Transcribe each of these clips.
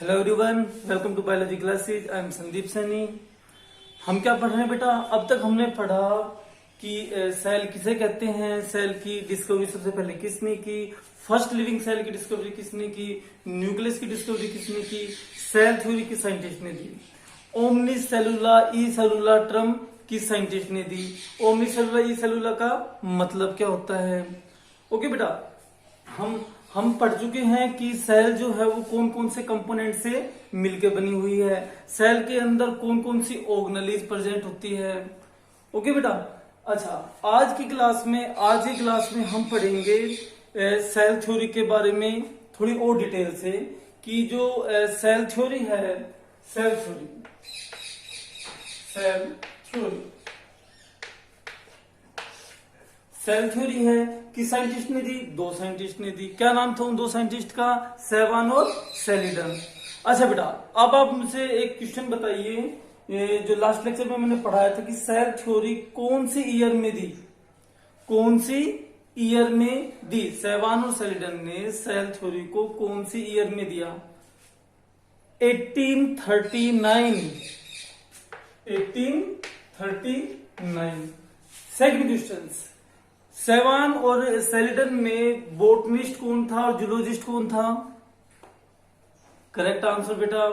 Hello everyone, welcome to biology classes. I am Sandeep Saini. हम क्या पढ़ रहे हैं बेटा? अब तक हमने पढ़ा कि सेल किसे कहते हैं, सेल की डिस्कवरी सबसे पहले किसने की, फर्स्ट लिविंग सेल की डिस्कवरी किसने की, न्यूक्लियस की डिस्कवरी किसने की, सेल थ्योरी किस साइंटिस्ट ने दी, ओमनी सेलुला ई सेलुला टर्म किस साइंटिस्ट ने दी, ओमनी सेलुला ई सेलुला का मतलब क्या होता है। ओके बेटा, हम पढ़ चुके हैं कि सेल जो है वो कौन कौन से कंपोनेंट से मिलकर बनी हुई है, सेल के अंदर कौन कौन सी ऑर्गेनेलिज प्रेजेंट होती है। ओके बेटा, अच्छा आज की क्लास में हम पढ़ेंगे सेल थ्योरी के बारे में थोड़ी और डिटेल से कि जो सेल थ्योरी है, सेल थ्योरी है कि साइंटिस्ट ने दी, दो साइंटिस्ट ने दी। क्या नाम था उन दो साइंटिस्ट का? सेवान और सेलिडन। अच्छा बेटा, अब आप मुझे एक क्वेश्चन बताइए, जो लास्ट लेक्चर में मैंने पढ़ाया था कि सेल थ्योरी कौन सी ईयर में दी, कौन सी ईयर में दी? सेवान और सेलिडन ने सेल थ्योरी को कौन सी ईयर में दिया? 1839। सेकंड क्वेश्चन, सेवान और सेलिडन में बोटनिस्ट कौन था और जूलॉजिस्ट कौन था? करेक्ट आंसर बेटा,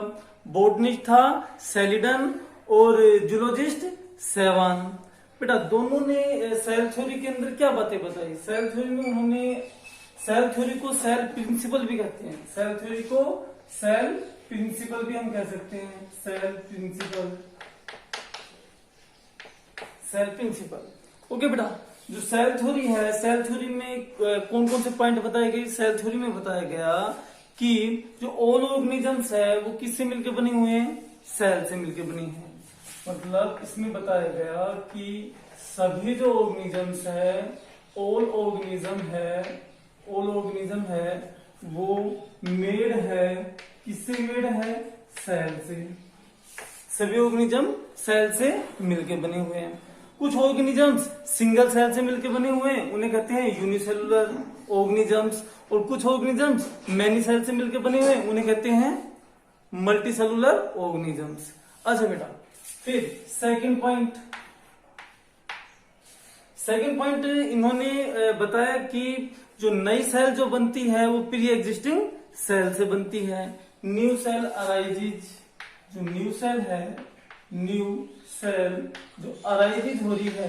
बोटनिस्ट था सेलिडन और जूलॉजिस्ट सेवान। बेटा दोनों ने सेल थ्योरी के अंदर क्या बातें बताई? सेल थ्योरी में उन्होंने सेल थ्योरी को सेल प्रिंसिपल भी कहते हैं, सेल थ्योरी को सेल प्रिंसिपल भी हम कह सकते हैं, सेल प्रिंसिपल। ओके बेटा, जो सेल थ्योरी है, सेल थ्योरी में कौन कौन से पॉइंट बताए गए? सेल थ्योरी में बताया गया कि जो ऑल ऑर्गेनिजम्स है वो किससे मिलकर बने हुए हैं? सेल से मिलकर बनी है। मतलब इसमें बताया गया कि सभी जो ऑर्गेनिजम्स है, ऑल ऑर्गेनिज्म है वो मेड है, किससे मेड है? सेल से। सभी ऑर्गेनिज्म सेल से मिलकर बने हुए हैं। कुछ ऑर्गेनिजम्स सिंगल सेल से मिलकर बने हुए हैं, उन्हें कहते हैं यूनिसेलुलर ऑर्गेनिजम्स, और कुछ ऑर्गेनिजम्स मैनी सेल से मिलकर बने हुए हैं, उन्हें कहते हैं मल्टीसेलुलर ऑर्गेनिजम्स। अच्छा बेटा, फिर सेकंड पॉइंट इन्होंने बताया कि जो नई सेल जो बनती है वो प्री एग्जिस्टिंग सेल से बनती है। न्यू सेल अराइजेज, जो न्यू सेल है, जो अराइजेज हो रही है,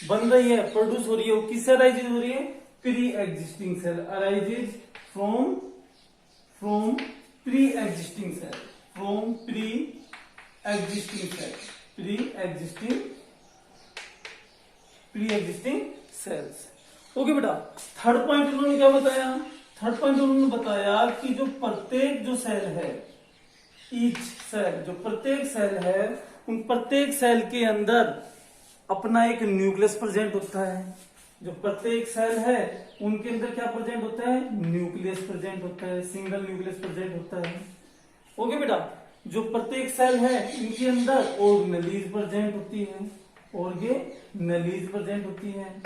बन रही है, प्रोड्यूस हो रही है, वो किससे अराइजेज हो रही है? Pre existing cell. Arises from pre existing cells. Okay बेटा, थर्ड पॉइंट उन्होंने क्या बताया? थर्ड पॉइंट उन्होंने बताया कि जो प्रत्येक जो सेल है, ईच सेल, जो प्रत्येक सेल है, उन प्रत्येक सेल के अंदर अपना एक न्यूक्लियस प्रेजेंट होता है। जो प्रत्येक सेल है उनके अंदर क्या प्रेजेंट होता है? न्यूक्लियस प्रेजेंट होता है, सिंगल न्यूक्लियस प्रेजेंट होता है। ओके बेटा, जो प्रत्येक सेल है इनके अंदर ऑर्गेनेलिज प्रेजेंट होती है,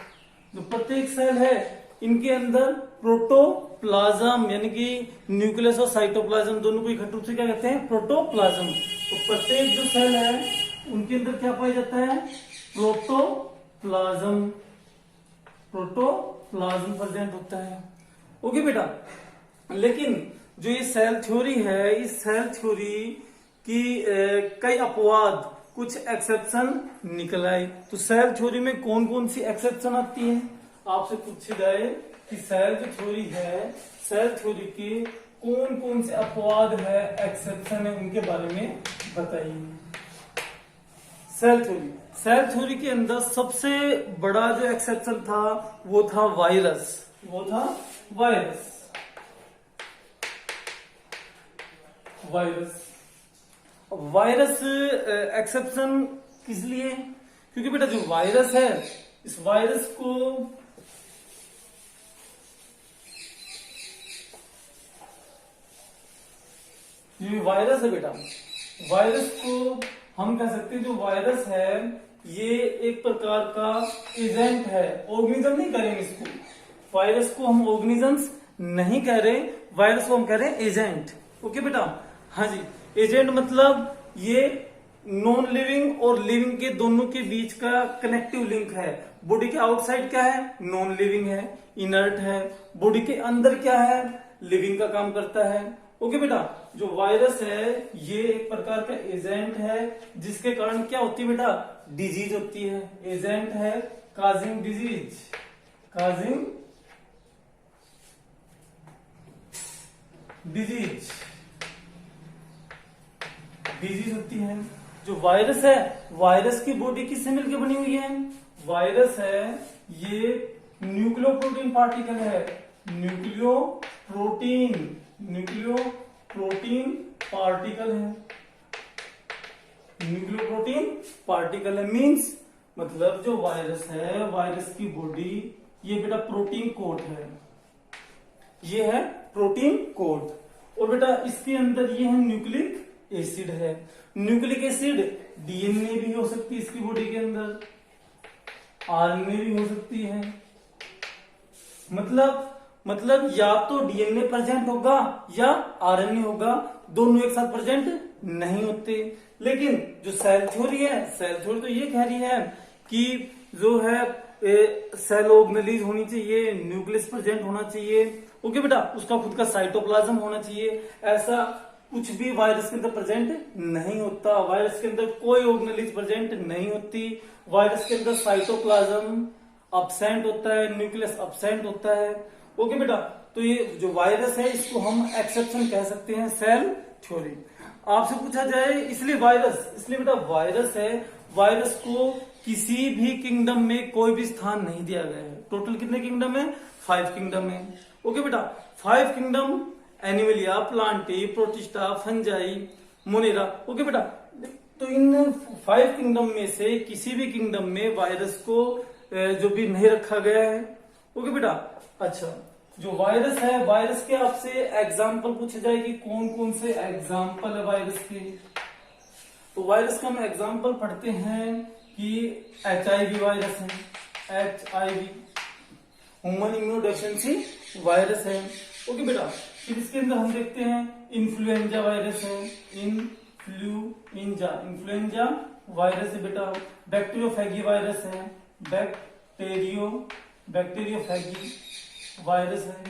जो प्रत्येक सेल है इनके अंदर प्रोटोप्लाज्म, यानी कि न्यूक्लियस और साइटोप्लाज्म दोनों को इकट्ठे रूप से क्या कहते हैं? प्रोटोप्लाज्म। तो प्रत्येक जो सेल है उनके अंदर क्या पाया जाता है? प्रोटोप्लाज्म प्रेजेंट होता है। ओके बेटा, लेकिन जो ये सेल थ्योरी है, इस सेल थ्योरी की कई अपवाद, कुछ एक्सेप्शन निकल आए। तो सेल थ्योरी में कौन कौन सी एक्सेप्शन आती है? आपसे पूछे जाए कि सेल जो थ्योरी है, सेल थ्योरी के कौन कौन से अपवाद है, एक्सेप्शन है, उनके बारे में बताइए। सेल थ्योरी के अंदर सबसे बड़ा जो एक्सेप्शन था वो था वायरस। वायरस एक्सेप्शन किस लिए? क्योंकि बेटा जो वायरस है, इस वायरस को ये वायरस है बेटा, वायरस को हम कह सकते हैं, जो वायरस है ये एक प्रकार का एजेंट है। ऑर्गेनिज्म नहीं करेंगे इसको, वायरस को हम ऑर्गेनिजम्स नहीं कह रहे, वायरस को हम कह रहे हैं एजेंट। ओके बेटा, हाँ जी। एजेंट मतलब ये नॉन लिविंग और लिविंग के दोनों के बीच का कनेक्टिव लिंक है। बॉडी के आउटसाइड क्या है, नॉन लिविंग है, इनर्ट है। बॉडी के अंदर क्या है, लिविंग का काम करता है। ओके बेटा, जो वायरस है ये एक प्रकार का एजेंट है जिसके कारण क्या होती है बेटा, डिजीज होती है। एजेंट है causing disease, causing disease, disease होती है। जो वायरस है, वायरस की बॉडी किससे मिलकर बनी हुई है, वायरस है ये न्यूक्लियोप्रोटीन पार्टिकल है, न्यूक्लियोप्रोटीन, न्यूक्लियोप्रोटीन पार्टिकल है, न्यूक्लियोप्रोटीन पार्टिकल है। मींस मतलब जो वायरस है, वायरस की बॉडी ये बेटा प्रोटीन कोट है, ये है प्रोटीन कोट। और बेटा इसके अंदर ये है न्यूक्लिक एसिड है। न्यूक्लिक एसिड डीएनए भी हो सकती है इसकी बॉडी के अंदर, आरएनए भी हो सकती है। मतलब या तो डीएनए प्रेजेंट होगा या आरएनए होगा, दोनों एक साथ प्रेजेंट नहीं होते। लेकिन जो सेल थ्योरी है, सेल थ्योरी तो ये कह रही है कि जो है सेल ऑर्गेनेलिज होनी चाहिए, न्यूक्लियस प्रेजेंट होना चाहिए। ओके बेटा, उसका खुद का साइटोप्लाज्म होना चाहिए। ऐसा कुछ भी वायरस के अंदर प्रेजेंट नहीं होता। वायरस के अंदर कोई ऑर्गेनेलिज प्रेजेंट नहीं होती। वायरस के अंदर साइटोप्लाज्म अब्सेंट होता है, न्यूक्लियस अब्सेंट होता है। ओके बेटा, तो ये जो वायरस है इसको हम एक्सेप्शन कह सकते हैं सेल थ्योरी। आपसे पूछा जाए इसलिए वायरस, इसलिए बेटा वायरस है, वायरस को किसी भी किंगडम में कोई भी स्थान नहीं दिया गया है। टोटल कितने किंगडम है, 5 किंगडम है। ओके बेटा, 5 kingdom, Animalia, Plantae, protista, fungi, Monera. Okay बेटा, तो इन 5 किंगडम में से किसी भी किंगडम में वायरस को जो भी नहीं रखा गया है। ओके बेटा, अच्छा जो वायरस है, वायरस के आपसे एग्जाम्पल पूछे जाएगी, कौन कौन से एग्जाम्पल है वायरस के। तो वायरस का हम एग्जाम्पल पढ़ते हैं कि HIV वायरस है, HIV ह्यूमन इम्यूनोडेफिशिएंसी वायरस है। ओके बेटा, फिर इसके अंदर हम देखते हैं इन्फ्लुएंजा वायरस है, इन्फ्लुएंजा वायरस है बेटा। बैक्टीरियोफेगी वायरस है, बैक्टीरियोफेगी वायरस है।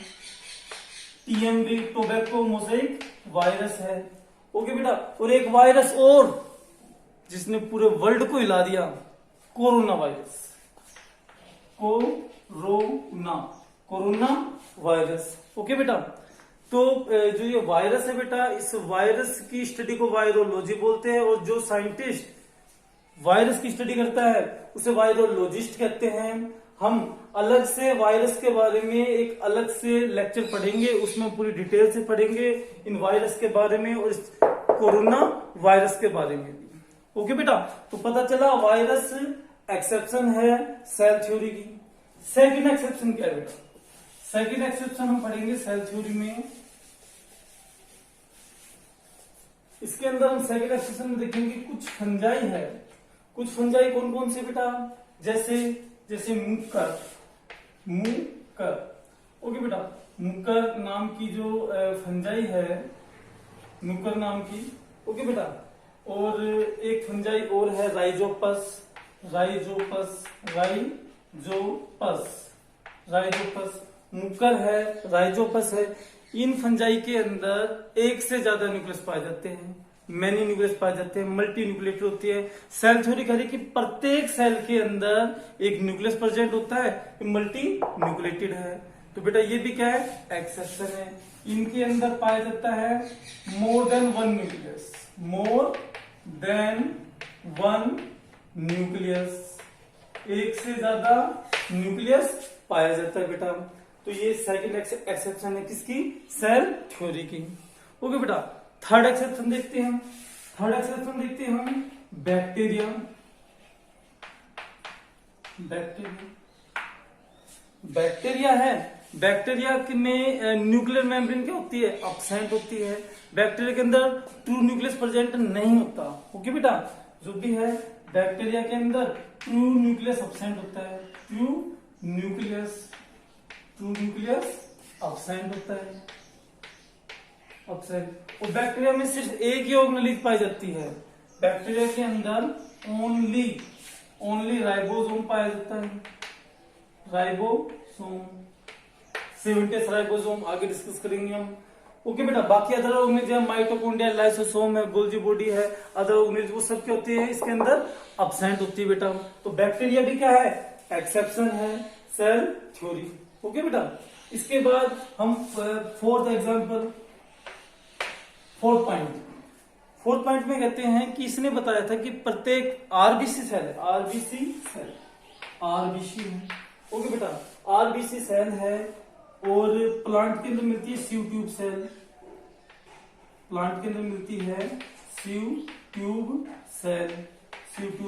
TMV टोबैको मोज़ेक वायरस है। ओके बेटा, और एक वायरस और जिसने पूरे वर्ल्ड को हिला दिया, corona virus, corona virus. Okay बेटा, तो जो ये वायरस है बेटा, इस वायरस की स्टडी को वायरोलॉजी बोलते हैं, और जो साइंटिस्ट वायरस की स्टडी करता है उसे वायरोलॉजिस्ट कहते हैं। हम अलग से वायरस के बारे में एक अलग से लेक्चर पढ़ेंगे, उसमें पूरी डिटेल से पढ़ेंगे इन वायरस के बारे में और इस कोरोना वायरस के बारे में भी। ओके बेटा, तो पता चला वायरस एक्सेप्शन है सेल थ्योरी की। सेकंड एक्सेप्शन क्या है बेटा, सेकंड एक्सेप्शन हम पढ़ेंगे सेल थ्योरी में। इसके अंदर हम सेकंड एक्सेप्शन में देखेंगे कुछ फंजाई है। कुछ फंजाई कौन कौन से बेटा, जैसे मुक्कर। ओके बेटा, मुक्कर नाम की जो फंजाई है, मुक्कर नाम की। ओके बेटा, और एक फंजाई और है राइजोपस, मुक्कर है, राइजोपस है। इन फंजाई के अंदर एक से ज्यादा न्यूक्लियस पाए जाते हैं, मैनी न्यूक्लियस पाए जाते हैं, मल्टी न्यूक्लिएटेड होती है। सेल थ्योरी कह रही कि प्रत्येक सेल के अंदर एक न्यूक्लियस प्रेजेंट होता है, मल्टी न्यूक्लिएटेड है। तो बेटा ये भी क्या है, एक्सेप्शन है। इनके अंदर पाया जाता है मोर देन वन न्यूक्लियस, एक से ज्यादा न्यूक्लियस पाया जाता है बेटा। तो ये सेकंड एक्सेप्शन है किसकी, सेल थ्योरी की। ओके बेटा, थर्ड एक्सेप्शन देखते हैं। थर्ड एक्सेप्शन देखते हैं हम बैक्टीरिया है। बैक्टीरिया में न्यूक्लियर मेम्ब्रेन क्या होती है, अब्सेंट होती है। बैक्टीरिया के अंदर ट्रू न्यूक्लियस प्रेजेंट नहीं होता। ओके बेटा, जो भी है बैक्टीरिया के अंदर ट्रू न्यूक्लियस अब्सेंट होता है, ट्रू न्यूक्लियस अब्सेंट होता है। एब्सेंट। और बैक्टीरिया में सिर्फ एक ही ऑर्गेनेल पाई जाती है। बैक्टीरिया के अंदर ओनली राइबोसोम पाया जाता है, राइबोसोम, 70 राइबोसोम, आगे डिस्कस करेंगे हम। ओके बेटा, बाकी अदर ऑर्गेनिज्म माइटोकॉन्ड्रिया, लाइसोसोम है, गोल्जी बॉडी है, अदर ऑर्गेनिज्म वो सब क्या होती है इसके अंदर एब्सेंट होती है बेटा। तो बैक्टीरिया भी क्या है, एक्सेप्शन है सेल थ्योरी। ओके बेटा, इसके बाद हम फोर्थ एग्जांपल, फोर्थ पॉइंट में कहते हैं कि इसने बताया था कि प्रत्येक आरबीसी सेल है। ओके बेटा, आरबीसी सेल है और प्लांट के अंदर मिलती है सीव ट्यूब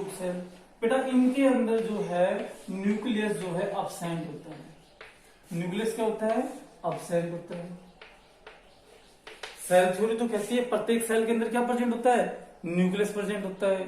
सेल। बेटा इनके अंदर जो है न्यूक्लियस जो है एब्सेंट होता है। न्यूक्लियस क्या होता है, एब्सेंट होता है। सेल थ्योरी तो कहती है प्रत्येक सेल के अंदर क्या प्रेजेंट होता है, न्यूक्लियस प्रेजेंट होता है।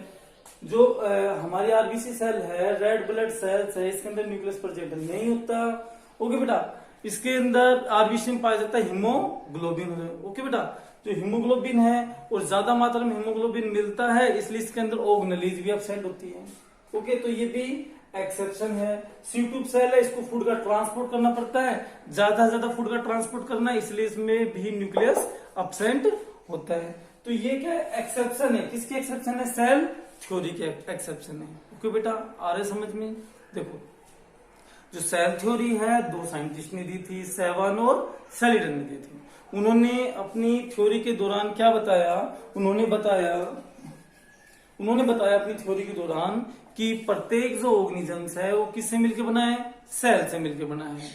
जो हमारी आरबीसी सेल है, रेड ब्लड सेल्स है, इसके अंदर न्यूक्लियस प्रेजेंट नहीं होता। ओके बेटा, इसके अंदर आरबीसी में पाया जाता है हीमोग्लोबिन। ओके बेटा, जो हीमोग्लोबिन है और ज्यादा मात्रा में हीमोग्लोबिन मिलता है, इसलिए इसके अंदर ऑर्गेनेल भी एब्सेंट होती है। ओके, तो ये भी एक्सेप्शन है। सीव ट्यूब सेल है, इसको फूड का ट्रांसपोर्ट करना पड़ता है, ज्यादा से ज्यादा फूड का ट्रांसपोर्ट करना है, इसलिए इसमें भी न्यूक्लियस एब्सेंट होता है। तो ये क्या एक्सेप्शन है, किसकी एक्सेप्शन है, सेल थ्योरी के एक्सेप्शन है। ओके बेटा, आ रहे समझ में। देखो जो सेल थ्योरी है दो साइंटिस्ट ने दी थी, सेवन और सेलिडन ने दी थी। उन्होंने अपनी थ्योरी के दौरान क्या बताया, उन्होंने बताया अपनी थ्योरी के दौरान कि प्रत्येक जो ऑर्गेनिजम्स है वो किससे मिलकर बना है, सेल से मिलकर बना है।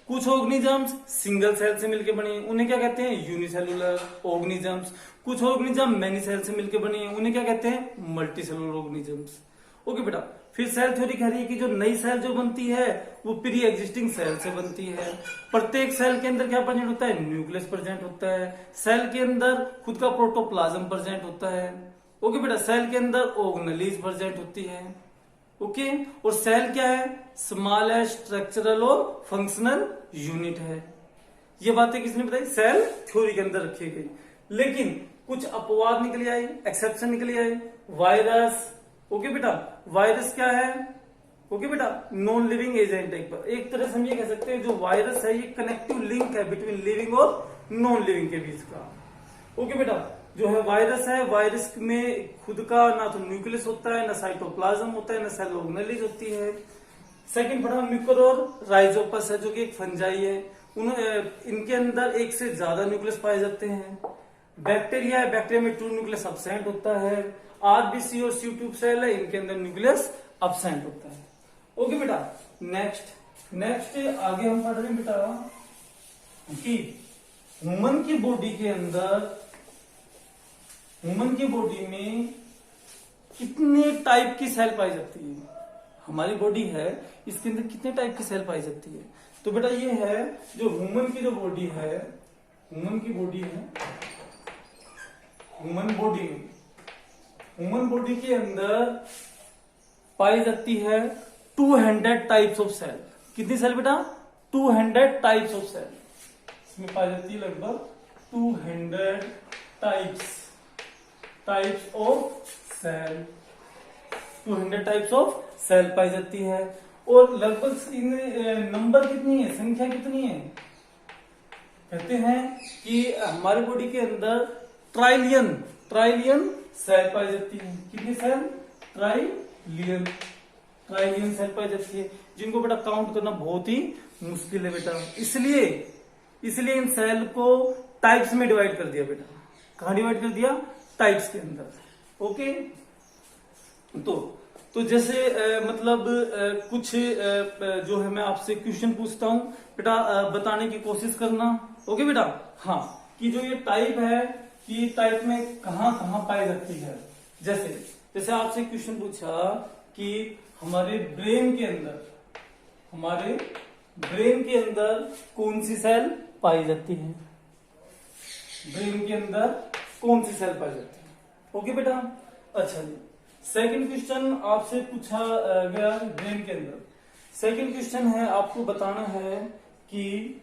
कुछ ऑर्गेनिजम्स सिंगल सेल से मिलकर बने, उन्हें क्या कहते हैं, यूनिसेलुलर ऑर्गेनिजम्स। कुछ ऑर्गेनिज्म मेनी सेल से मिलकर बने हैं, उन्हें क्या कहते हैं, मल्टीसेलुलर ऑर्गेनिजम्स। ओके बेटा, फिर सेल थ्योरी कह रही है कि जो नई सेल जो बनती है वो प्री एग्जिस्टिंग सेल से बनती है। प्रत्येक सेल के अंदर क्या प्रेजेंट होता है, न्यूक्लियस प्रेजेंट होता है। सेल के अंदर खुद का प्रोटोप्लाज्म प्रेजेंट होता है। ओके बेटा, सेल के अंदर ऑर्गेनेल प्रेजेंट होती है। ओके, और सेल क्या है, स्मॉल है, स्ट्रक्चरल और फंक्शनल यूनिट है। ये बातें किसने बताई, सेल थ्योरी के अंदर रखी गई। लेकिन कुछ अपवाद निकले आए, एक्सेप्शन निकले आए। वायरस, ओके बेटा, वायरस क्या है, ओके बेटा, नॉन लिविंग एजेंट है। एक तरह से हम ये कह सकते हैं जो वायरस है ये कनेक्टिव लिंक है बिटवीन लिविंग और नॉन लिविंग के बीच का। ओके बेटा, जो है वायरस में खुद का ना तो न्यूक्लियस होता है, ना साइटोप्लाज्म होता है, ना सेल ऑर्गेनेल होती है। सेकंड पढ़ा म्यूकर और राइजोपस है जो कि एक फंजाई है। इनके अंदर एक से ज्यादा न्यूक्लियस पाए जाते हैं। बैक्टीरिया है, बैक्टीरिया में 2 न्यूक्लियस एब्सेंट होता है। आरबीसी और सीव ट्यूब सेल है, इनके अंदर न्यूक्लियस एब्सेंट होता है। ओके बेटा, नेक्स्ट आगे हम पढ़ रहे हैं बेटा कि ह्यूमन की बॉडी में कितने टाइप की सेल पाई जाती है। हमारी बॉडी है, इसके अंदर कितने टाइप की सेल पाई जाती है। तो बेटा ये है जो ह्यूमन की बॉडी है, ह्यूमन बॉडी के अंदर पाई जाती है 200 टाइप्स ऑफ सेल। कितनी सेल बेटा, 200 टाइप्स ऑफ सेल। इसमें पाई जाती है लगभग 200 types of cell. 200 types of cell पाई जाती है। और लगभग नंबर कितनी है, संख्या कितनी है, कहते हैं कि हमारी बॉडी के अंदर ट्राइलियन सेल पाई जाती है। कितनी सेल, ट्राइलियन सेल पाई जाती है, जिनको बेटा काउंट करना बहुत ही मुश्किल है बेटा। इसलिए इन सेल को टाइप्स में डिवाइड कर दिया बेटा। कहां डिवाइड कर दिया, टाइप्स के अंदर। ओके, तो जैसे कुछ जो है मैं आपसे क्वेश्चन पूछता हूं बेटा, बताने की कोशिश करना। ओके बेटा, हाँ, कि जो ये टाइप है कि टाइप में कहां पाई जाती है। जैसे आपसे क्वेश्चन पूछा कि हमारे ब्रेन के अंदर कौन सी सेल पाई जाती है, ब्रेन के अंदर कौन सी सेल पाई जाती है। ओके बेटा, अच्छा जी, सेकंड क्वेश्चन आपसे पूछा गया ब्रेन के अंदर। सेकंड क्वेश्चन है, आपको बताना है कि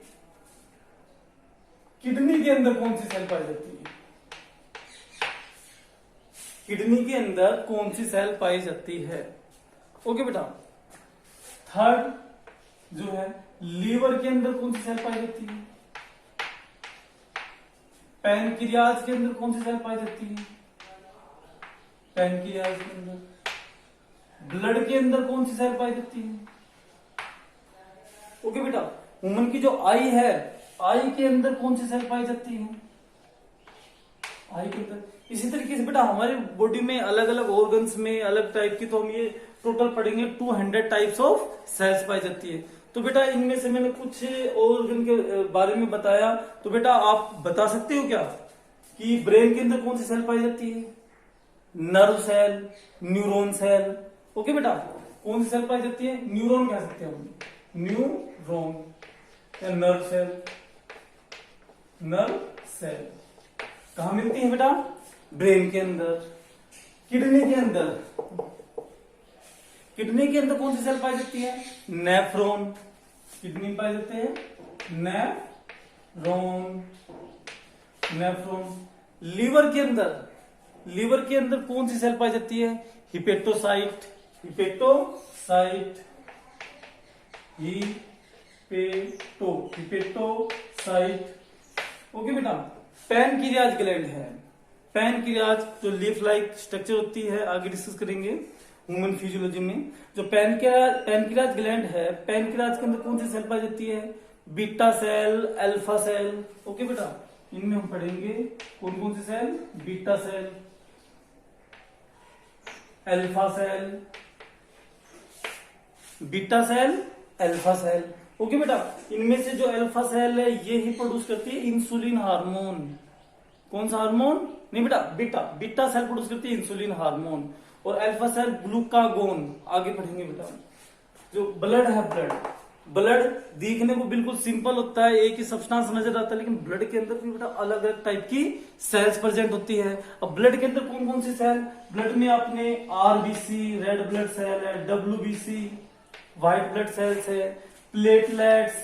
किडनी के अंदर कौन सी सेल पाई जाती है? किडनी के अंदर कौन सी सेल पाई जाती है? ओके बेटा। थर्ड जो है, लीवर के अंदर कौन सी सेल पाई जाती है? पैनक्रियाज के अंदर कौन सी सेल पाई जाती है? पैनक्रियाज के अंदर। ब्लड के अंदर कौन सी सेल पाई जाती है? ओके बेटा। ह्यूमन की जो आई है, आई के अंदर कौन सी सेल पाई जाती है? आई के अंदर। इसी तरीके से बेटा हमारी बॉडी में अलग अलग ऑर्गन्स में अलग टाइप की, तो हम ये टोटल पढ़ेंगे 200 टाइप्स ऑफ सेल्स पाई जाती है। तो बेटा इनमें से मैंने कुछ ऑर्गन के बारे में बताया, तो बेटा आप बता सकते हो क्या कि ब्रेन के अंदर कौन सी सेल पाई जाती है? Nerve cell, neuron cell. Okay बेटा, कौन सी सेल पाई जाती है? न्यूरॉन कह सकते हैं हम, न्यूरॉन या नर्व सेल। नर्व सेल कहां मिलती है बेटा? ब्रेन के अंदर। किडनी के अंदर, किडनी के अंदर कौन सी सेल पाई जाती है? नेफ्रॉन। किडनी में पाए जाते हैं नेफ्रॉन, नेफ्रॉन। लीवर के अंदर, लीवर के अंदर कौन सी सेल पाई जाती है? Hepatocyte, hepatocyte, hepatocyte. ओके बेटा। पैनक्रियाज ग्लैंड है, पैनक्रियाज जो लीफ लाइक स्ट्रक्चर होती है, आगे डिस्कस करेंगे ह्यूमन फिजियोलॉजी में। जो पैनक्रियाज ग्लैंड है, पैनक्रियाज के अंदर कौन सी सेल पाई जाती है? Beta cell, alpha cell. Okay बेटा, इनमें हम पढ़ेंगे कौन कौन सी cell? Beta cell, alpha cell, beta cell, alpha cell. Okay बेटा, इनमें से जो अल्फा सेल है ये ही प्रोड्यूस करती है इंसुलिन हार्मोन। कौन सा हार्मोन? नहीं बेटा, बीटा, बीटा सेल प्रोड्यूस करती है इंसुलिन हार्मोन, और अल्फा सेल ग्लूकागोन। आगे पढ़ेंगे बेटा। जो ब्लड है, ब्लड दिखने को बिल्कुल सिंपल होता है, एक ही सब्सटेंस नजर आता है, लेकिन ब्लड के अंदर भी बेटा अलग अलग टाइप की सेल्स प्रेजेंट होती है। अब ब्लड के अंदर कौन कौन सी सेल? ब्लड में आपने आरबीसी, रेड ब्लड सेल है, डब्ल्यूबीसी, व्हाइट ब्लड सेल्स है, प्लेटलेट्स,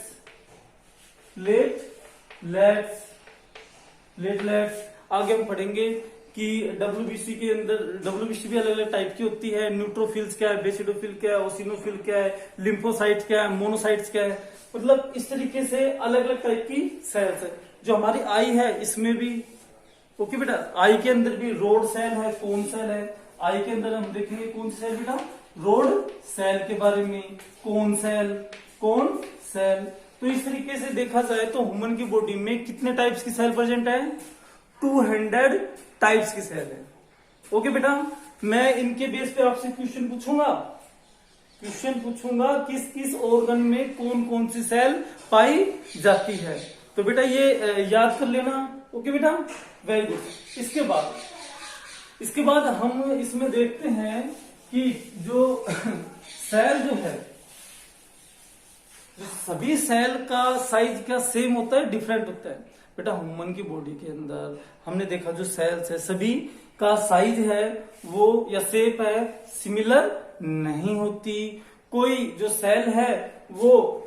प्लेटलेट्स। आगे हम पढ़ेंगे कि डब्ल्यूबीसी के अंदर, डब्ल्यूबीसी भी अलग अलग टाइप की होती है। न्यूट्रोफिल्स क्या है, बेसिडोफिल क्या है, ओसिनोफिल क्या है, लिम्फोसाइट क्या है, मोनोसाइट्स क्या है। मतलब इस तरीके से अलग अलग टाइप की सेल्स है। जो हमारी आई है इसमें भी, ओके बेटा, आई के अंदर भी रोड सेल है, कोन सेल है। आई के अंदर हम देखेंगे कौन सी सेल बेटा? रोड सेल के बारे में, कोन सेल, कोन सेल। तो इस तरीके से देखा जाए तो ह्यूमन की बॉडी में कितने टाइप्स की सेल प्रेजेंट है? 200 टाइप्स की सेल है। ओके बेटा, मैं इनके बेस पे आपसे क्वेश्चन पूछूंगा किस किस ऑर्गन में कौन कौन सी सेल पाई जाती है। तो बेटा ये याद कर लेना। ओके बेटा, वेरी गुड। इसके बाद हम इसमें देखते हैं कि जो सेल जो है, सभी सेल का साइज क्या सेम होता है, डिफरेंट होता है? बेटा ह्यूमन की बॉडी के अंदर हमने देखा जो सेल्स है सभी का साइज है वो या शेप है सिमिलर नहीं होती। कोई जो सेल है वो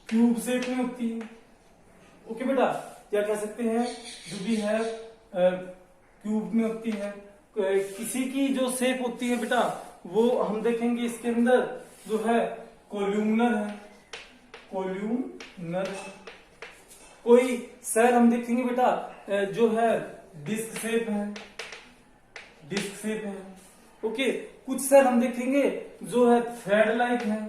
क्यूब शेप में होती है। ओके बेटा, क्या कह सकते हैं? जो भी है क्यूब में होती है। किसी की जो शेप होती है बेटा वो हम देखेंगे इसके अंदर जो है कोल्यूमनर है, कोल्यूमनर। कोई सेल हम देखेंगे बेटा जो है डिस्क शेप है, डिस्क शेप है। ओके, कुछ सेल हम देखेंगे जो है थ्रेड लाइक है,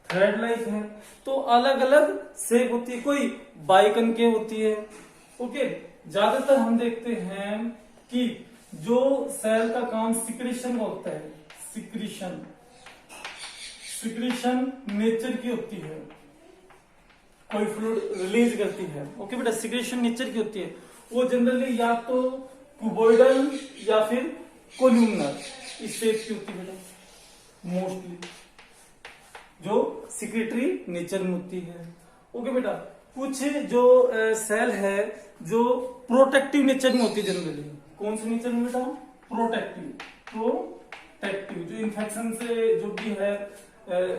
थ्रेड लाइक है। तो अलग अलग शेप होती है। कोई बाइकनकेव होती है। ओके, ज्यादातर हम देखते हैं कि जो सेल का काम सिक्रीशन का होता है, सिक्रीशन नेचर की होती है, कोई फ्लूइड रिलीज करती है। ओके बेटा, सिक्रीशन नेचर की होती है। वो जनरली या तो क्यूबॉइडल या फिर कोल्यूमनर इस शेप की होती है बेटा, मोस्टली जो सिक्रेटरी नेचर में होती है। ओके बेटा, कुछ जो सेल है जो प्रोटेक्टिव नेचर में होती है जनरली। कौन से नेचर में बेटा? प्रोटेक्टिव जो इन्फेक्शन से जो भी है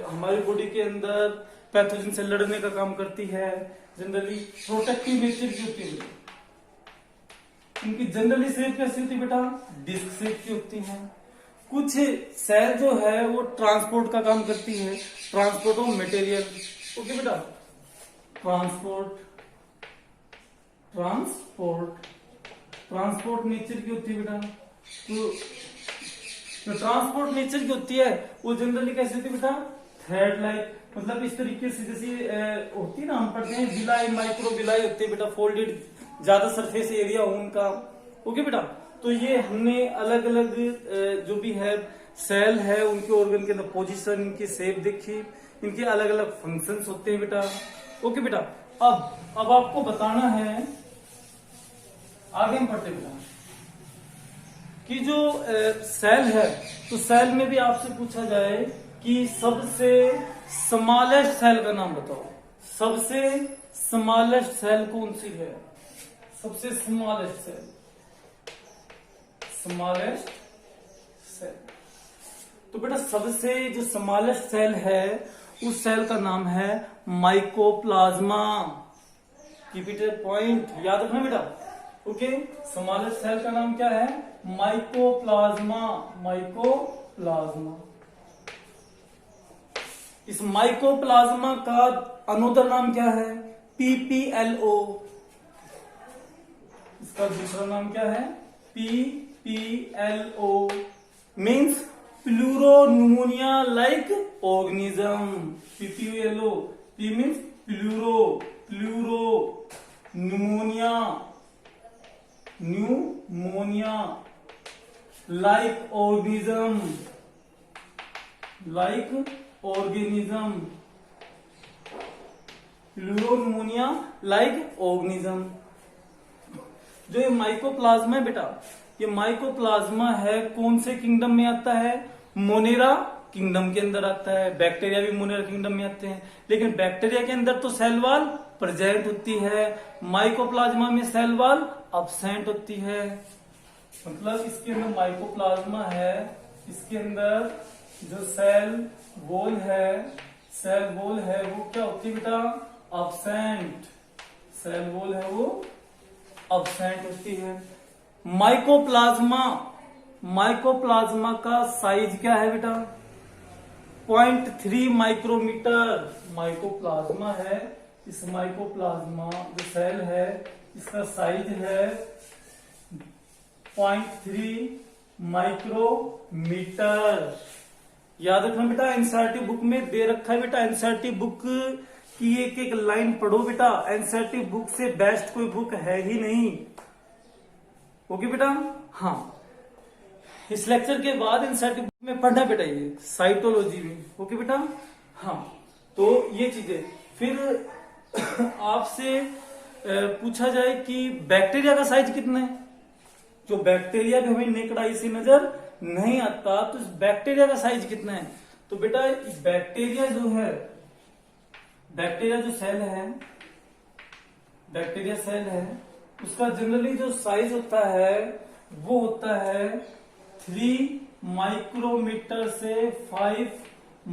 हमारी बॉडी के अंदर पैथोजन से लड़ने का काम करती है, जनरली प्रोटेक्टिव नेचर की होती है। इनकी जनरली शेप कैसी होती है बेटा, डिस्क शेप की होती है। कुछ सेल जो है वो ट्रांसपोर्ट का काम करती है, ट्रांसपोर्ट ऑफ मटेरियल। ओके बेटा, ट्रांसपोर्ट नेचर की होती है बेटा। तो जो ट्रांसपोर्ट नेचर की होती है वो जनरली कैसी होती है बेटा, थ्रेड लाइक, मतलब इस तरीके से जैसे होती है ना, हम पढ़ते हैं बिलाई, माइक्रो बिलाई होती है बेटा, फोल्डेड, ज्यादा सरफेस एरिया हो उनका। ओके बेटा, तो ये हमने अलग अलग जो भी है सेल है उनके ऑर्गन के अंदर पोजीशन, इनकी शेप देखी, इनके अलग अलग फंक्शंस होते हैं बेटा। ओके बेटा, अब आपको बताना है, आगे हम पढ़ते बेटा कि जो सेल है, तो सेल में भी आपसे पूछा जाए कि सबसे स्मॉलेस्ट सेल का नाम बताओ। सबसे स्मॉलेस्ट सेल कौन सी है, सबसे स्मॉलेस्ट सेल, तो बेटा सबसे जो स्मॉलेस्ट सेल है उस सेल का नाम है mycoplasma. Keep it A point, याद रखना बेटा। ओके, स्मॉलेस्ट सेल का नाम क्या है, माइकोप्लाज्मा। इस माइकोप्लाज्मा का अनोदर नाम क्या है, पीपीएलओ। इसका दूसरा नाम क्या है, PPLO, means pleuropneumonia like organism. PPLO, P means pleuropneumonia like organism, pleuropneumonia like organism. जो ये माइकोप्लाज्मा है बेटा, ये माइकोप्लाज्मा है कौन से किंगडम में आता है, मोनेरा किंगडम के अंदर आता है। बैक्टीरिया भी मोनेरा किंगडम में आते हैं, लेकिन बैक्टीरिया के अंदर तो सेल वॉल प्रेजेंट होती है, माइकोप्लाज्मा में सेल वॉल अब्सेंट होती है। मतलब इसके अंदर माइकोप्लाज्मा है, इसके अंदर जो सेल वॉल है वो क्या होती है बेटा, अब्सेंट। सेल वॉल है वो अब्सेंट होती है। माइकोप्लाज्मा का साइज क्या है बेटा, 0.3 माइक्रोमीटर माइकोप्लाज्मा है। इस माइकोप्लाज्मा जो सेल है इसका साइज है 0.3 माइक्रोमीटर। याद रखना बेटा, एनसीईआरटी बुक में दे रखा है बेटा, एनसीईआरटी बुक की एक एक लाइन पढ़ो बेटा, एनसीईआरटी बुक से बेस्ट कोई बुक है ही नहीं। ओके बेटा, हाँ, इस लेक्चर के बाद एनसीईआरटी बुक में पढ़ना बेटा ये साइटोलॉजी में। ओके बेटा, हाँ, तो ये चीजें। फिर आपसे पूछा जाए कि बैक्टीरिया का साइज कितना है, जो बैक्टीरिया भी हमें नेकड आई से नजर नहीं आता, तो इस बैक्टीरिया का साइज कितना है, तो बेटा बैक्टीरिया जो सेल है उसका जनरली जो साइज होता है वो होता है 3 माइक्रोमीटर से 5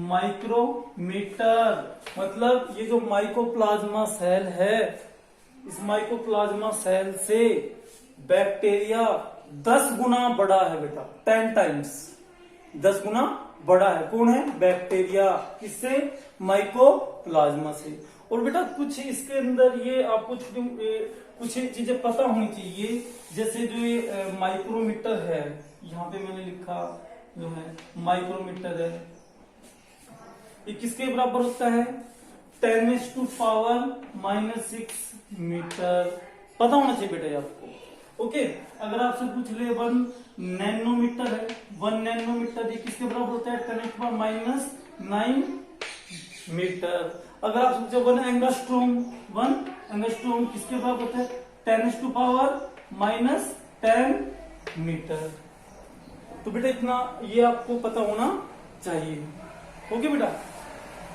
माइक्रोमीटर। मतलब ये जो माइकोप्लाज्मा सेल है, इस माइकोप्लाज्मा सेल से बैक्टीरिया 10 गुना बड़ा है बेटा, 10 टाइम्स 10 गुना बड़ा है। कौन है, बैक्टीरिया। किससे, माइकोप्लाज्मा से। और बेटा कुछ इसके अंदर ये आपको कुछ चीजें पता होनी चाहिए, जैसे जो ये माइक्रोमीटर है, यहाँ पे मैंने लिखा जो है माइक्रोमीटर है, ये किसके बराबर होता है, 10⁻⁻⁶ मीटर। पता होना चाहिए बेटा ये आपको। ओके, अगर आपसे पूछ ले 1 नैनोमीटर है, 1 नैनोमीटर ये किसके बराबर होता है, 10⁻⁹ मीटर। अगर आप पूछे 1 एंगस्ट्रोम किसके बराबर होता है, 10⁻⁻10 मीटर। तो बेटा इतना ये आपको पता होना चाहिए। ओके बेटा,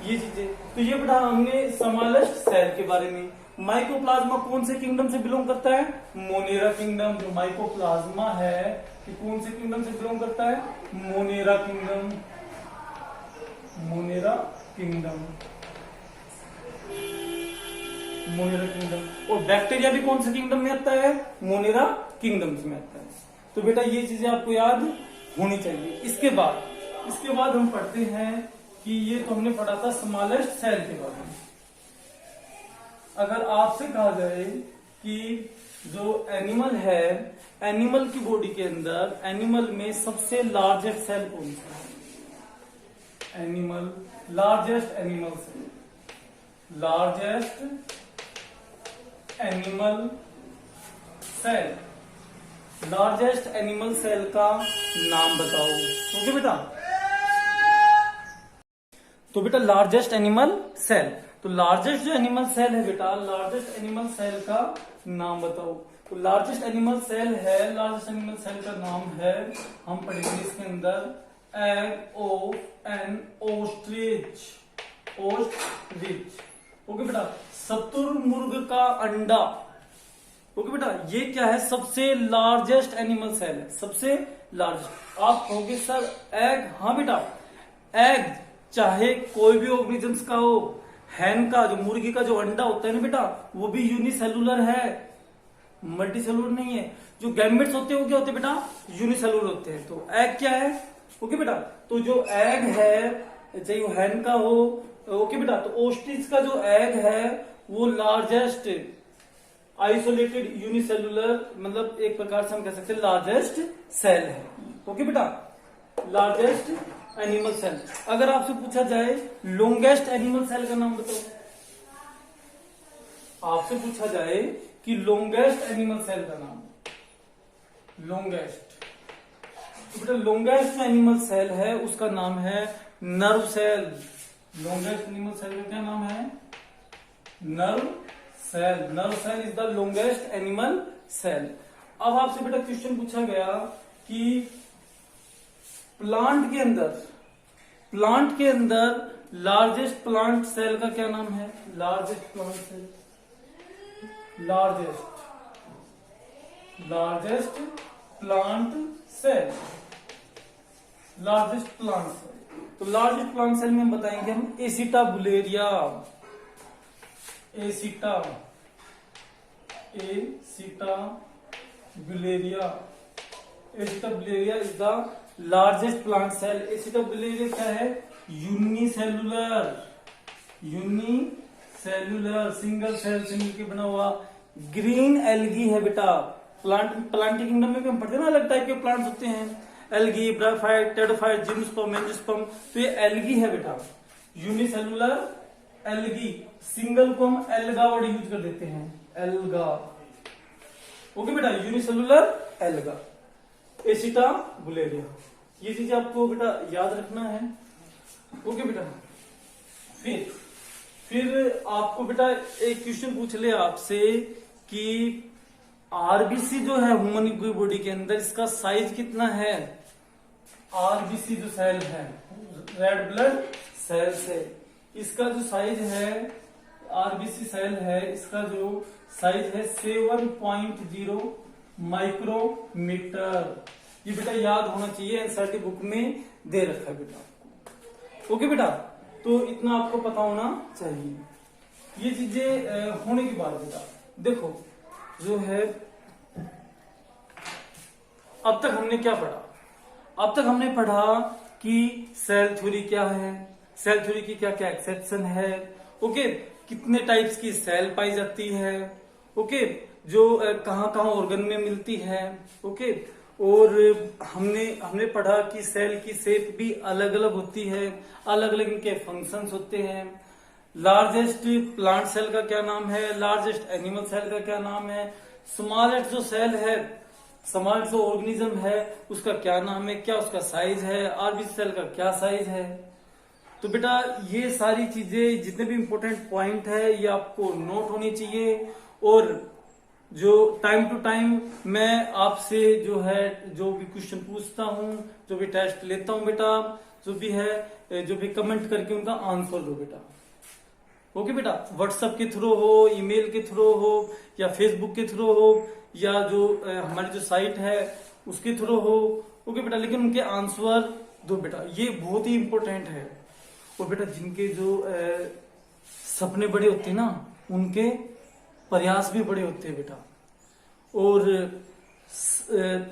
ये चीजें। तो ये बेटा हमने स्मॉलेस्ट सेल के बारे में। माइकोप्लाज्मा कौन से किंगडम से बिलोंग करता है, मोनेरा किंगडम। जो माइकोप्लाज्मा है ये कौन से किंगडम से बिलोंग करता है, मोनेरा किंगडम। Monera kingdom. और बैक्टीरिया भी कौन से किंगडम में आता है? मोनेरा किंगडम में आता है। तो बेटा ये चीजें आपको याद होनी चाहिए। इसके बाद हम पढ़ते हैं कि ये तो हमने पढ़ा था स्मॉलेस्ट सेल के बारे में। अगर आपसे कहा जाए कि जो एनिमल है, एनिमल की बॉडी के अंदर एनिमल में सबसे लार्जेस्ट सेल कौन सा है? Animal largest animal cell, largest animal cell, largest animal cell का नाम बताओ। ओके बेटा, तो बेटा लार्जेस्ट एनिमल सेल, तो लार्जेस्ट जो एनिमल सेल है बेटा, लार्जेस्ट एनिमल सेल का नाम बताओ। तो लार्जेस्ट एनिमल सेल है, लार्जेस्ट एनिमल सेल का नाम है, हम पढ़ेंगे इसके अंदर egg of an ostrich, ostrich. Okay बेटा, शुतुरमुर्ग का अंडा। ओके बेटा, ये क्या है? सबसे लार्जेस्ट एनिमल सेल है, सबसे लार्जेस्ट। आप कहोगे सर एग, हाँ बेटा एग चाहे कोई भी ऑर्गेनिजम्स का हो, हैन का जो मुर्गी का जो अंडा होता है ना बेटा, वो भी यूनिसेलुलर है, मल्टीसेलुलर नहीं है। जो गैमेट्स होते हैं वो क्या होते हैं बेटा? यूनिसेलुलर होते हैं। तो एग क्या है? ओके बेटा, तो जो एग है चाहे वो हैन का हो, ओके बेटा, तो ओस्ट्रिच का जो एग है वो लार्जेस्ट आइसोलेटेड यूनिसेलुलर, मतलब एक प्रकार से हम कह सकते हैं लार्जेस्ट सेल है। ओके बेटा, लार्जेस्ट एनिमल सेल। अगर आपसे पूछा जाए लॉन्गेस्ट एनिमल सेल का नाम बताओ, आपसे पूछा जाए कि लॉन्गेस्ट एनिमल सेल का नाम, लॉन्गेस्ट, तो बेटा लॉन्गेस्ट एनिमल सेल है उसका नाम है nerve cell. Longest animal cell का क्या नाम है? Nerve cell. Nerve cell is the longest animal cell. अब आपसे बेटा क्वेश्चन पूछा गया कि प्लांट के अंदर लार्जेस्ट प्लांट सेल का क्या नाम है? Largest plant cell, largest plant cell, largest plant cell. तो लार्जेस्ट प्लांट सेल में हम बताएंगे हम acetabularia, acetabularia is the largest plant cell. Acetabularia क्या है? यूनिसेलुलर सिंगल सेल से मिलकर बना हुआ ग्रीन एल्गी है बेटा। प्लांट किंगडम में भी हम पढ़ते हैं ना, अलग टाइप के प्लांट्स होते हैं, algae, bryophyte, pteridophyte, gymnosperm, angiosperm. तो ये एल्गी है बेटा, यूनिसेलुलर एल्गी। सिंगल को हम एल्गा वर्ड यूज कर देते हैं, एल्गा। ओके बेटा, यूनिसेलुलर एल्गा, एसिटाबुलेरिया। ये चीजें आपको बेटा याद रखना है। ओके बेटा, फिर आपको बेटा एक क्वेश्चन पूछ ले आपसे कि आरबीसी जो है ह्यूमन की बॉडी के अंदर, इसका साइज कितना है? आरबीसी जो सेल है, रेड ब्लड सेल्स है, इसका जो साइज है, आरबीसी सेल है, इसका जो साइज है 7.0 माइक्रोमीटर। ये बेटा याद होना चाहिए, एनसीईआरटी बुक में दे रखा है बेटा आपको। ओके बेटा, तो इतना आपको पता होना चाहिए। ये चीजें होने के बाद बेटा देखो जो है, अब तक हमने क्या पढ़ा? अब तक हमने पढ़ा कि सेल थ्योरी क्या है, सेल थ्योरी की क्या क्या एक्सेप्शन है, ओके, कितने टाइप्स की सेल पाई जाती है, ओके, जो कहाँ कहाँ ऑर्गन में मिलती है, ओके, और हमने पढ़ा कि सेल की शेप भी अलग अलग होती है, अलग अलग इनके फंक्शंस होते हैं। लार्जेस्ट प्लांट सेल का क्या नाम है, लार्जेस्ट एनिमल सेल का क्या नाम है, स्मॉलेस्ट जो सेल है, स्मॉलेस्ट जो ऑर्गेनिज्म है उसका क्या नाम है, क्या उसका साइज है, आरबीसी सेल का क्या साइज है। तो बेटा ये सारी चीजें जितने भी इंपॉर्टेंट पॉइंट है ये आपको नोट होनी चाहिए। और जो टाइम टू टाइम मैं आपसे जो है जो भी क्वेश्चन पूछता हूँ, जो भी टेस्ट लेता हूँ बेटा, जो भी है, जो भी कमेंट करके उनका आंसर दो बेटा। ओके बेटा, व्हाट्सएप के थ्रू हो, ईमेल के थ्रू हो, या फेसबुक के थ्रू हो, या जो हमारी जो साइट है उसके थ्रू हो, ओके बेटा, लेकिन उनके आंसर दो बेटा, ये बहुत ही इंपॉर्टेंट है। और बेटा जिनके जो सपने बड़े होते हैं ना, उनके प्रयास भी बड़े होते हैं बेटा। और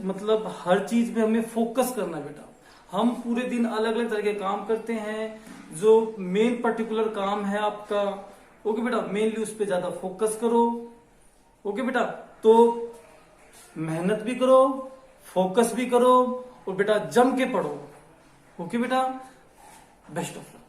मतलब हर चीज पे हमें फोकस करना है बेटा। हम पूरे दिन अलग अलग तरह के काम करते हैं, जो मेन पर्टिकुलर काम है आपका, ओके बेटा, मेनली उस पर ज्यादा फोकस करो। ओके बेटा, तो मेहनत भी करो, फोकस भी करो, और बेटा जम के पढ़ो। ओके बेटा, बेस्ट ऑफ लक।